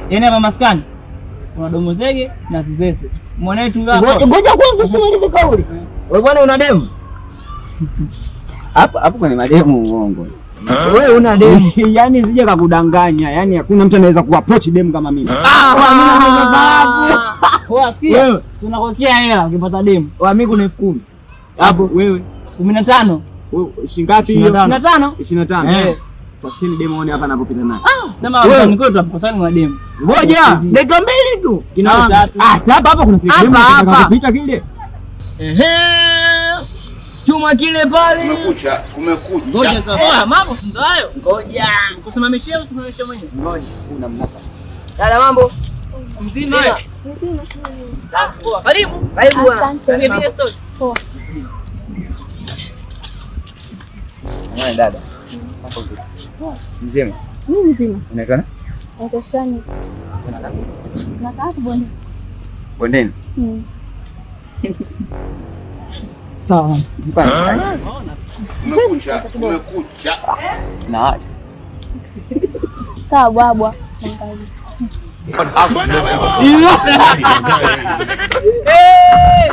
Yaani hapa maskani kuna domo zege na zizese. Mwanetu hapo. Ngoja kwanza usimalize kauli. Wewe bwana una demu? Hapo kwenye mademu uongo. Wewe una demu. Yaani sije kakudanganya. Yaani hakuna mtu anaweza kuapproach demu kama mimi. Mimi naweza salamu. Wewe sikia. Tunakuwekea hela ukipata demu. Mimi kuna 10,000. Hapo wewe 15. wewe shingapi hiyo? 25. 25. Tafuteni demo one hapa anapopita naye. Sema mtani kwetu tukosani na demu. Ngoja, dakika 2 tu. Sasa hapa kuna demo anapopita kile. Chuma kile pale. Kumekucha. Ngoja sasa. Mambo si ndio hayo? Ngoja. Kusimamishia usimamishe mwenyewe. Ngoja, una mnasa. Dada mambo. Mzima. Poa. Karibu. Karibu bwana. Karibu story. Poa. Wewe dada. Mzima. Mimi mzima. Unaitwa nani? Naitwa Shani. Nakaa bonde. Bondeni. Sawa. Kumekucha. Na Kaa bwabwa. Eh!